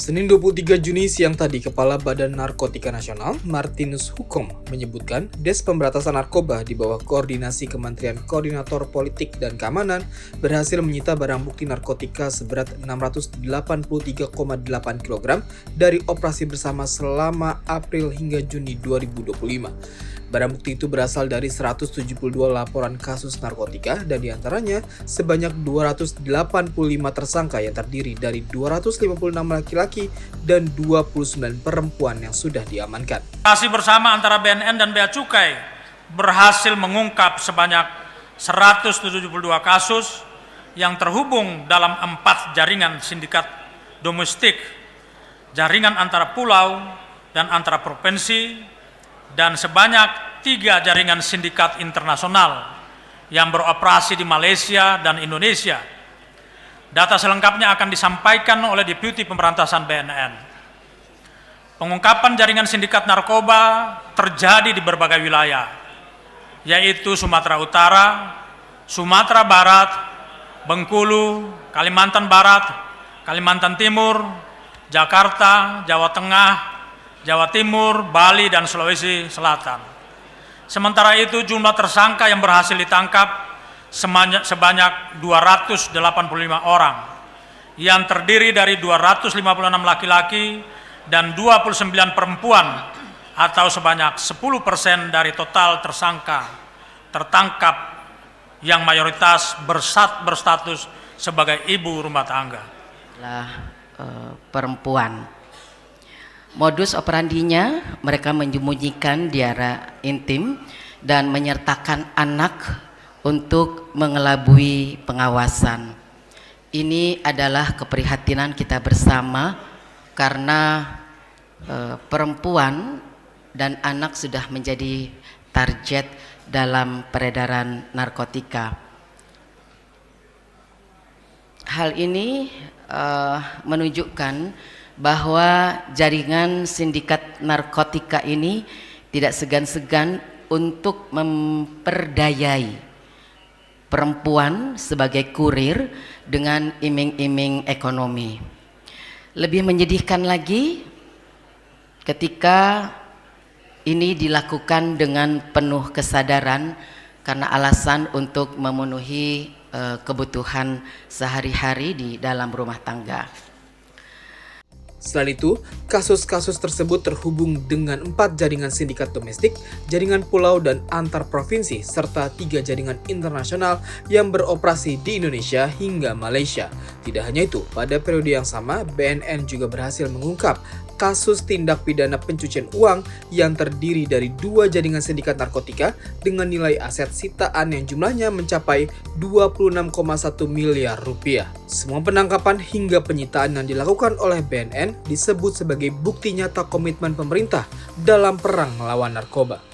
Senin 23 Juni siang tadi, Kepala Badan Narkotika Nasional, Martinus Hukom, menyebutkan Des Pemberantasan Narkoba di bawah koordinasi Kementerian Koordinator Politik dan Keamanan berhasil menyita barang bukti narkotika seberat 683,8 kg dari operasi bersama selama April hingga Juni 2025. Barang bukti itu berasal dari 172 laporan kasus narkotika dan diantaranya sebanyak 285 tersangka yang terdiri dari 256 laki-laki dan 29 perempuan yang sudah diamankan. Operasi bersama antara BNN dan Bea Cukai berhasil mengungkap sebanyak 172 kasus yang terhubung dalam 4 jaringan sindikat domestik, jaringan antara pulau dan antara provinsi, dan sebanyak 3 jaringan sindikat internasional yang beroperasi di Malaysia dan Indonesia. Data selengkapnya akan disampaikan oleh Deputi Pemberantasan BNN. Pengungkapan jaringan sindikat narkoba terjadi di berbagai wilayah, yaitu Sumatera Utara, Sumatera Barat, Bengkulu, Kalimantan Barat, Kalimantan Timur, Jakarta, Jawa Tengah, Jawa Timur, Bali, dan Sulawesi Selatan. Sementara itu jumlah tersangka yang berhasil ditangkap sebanyak 285 orang, yang terdiri dari 256 laki-laki dan 29 perempuan, atau sebanyak 10% dari total tersangka tertangkap yang mayoritas berstatus sebagai ibu rumah tangga. Perempuan. Modus operandinya, mereka menyembunyikan di area intim dan menyertakan anak untuk mengelabui pengawasan. Ini adalah keprihatinan kita bersama karena perempuan dan anak sudah menjadi target dalam peredaran narkotika. Hal ini menunjukkan bahwa jaringan sindikat narkotika ini tidak segan-segan untuk memperdayai perempuan sebagai kurir dengan iming-iming ekonomi. Lebih menyedihkan lagi ketika ini dilakukan dengan penuh kesadaran karena alasan untuk memenuhi kebutuhan sehari-hari di dalam rumah tangga. Selain itu, kasus-kasus tersebut terhubung dengan 4 jaringan sindikat domestik, jaringan pulau dan antar provinsi, serta 3 jaringan internasional yang beroperasi di Indonesia hingga Malaysia. Tidak hanya itu, pada periode yang sama, BNN juga berhasil mengungkap kasus tindak pidana pencucian uang yang terdiri dari 2 jaringan sindikat narkotika dengan nilai aset sitaan yang jumlahnya mencapai 26,1 miliar rupiah. Semua penangkapan hingga penyitaan yang dilakukan oleh BNN disebut sebagai bukti nyata komitmen pemerintah dalam perang melawan narkoba.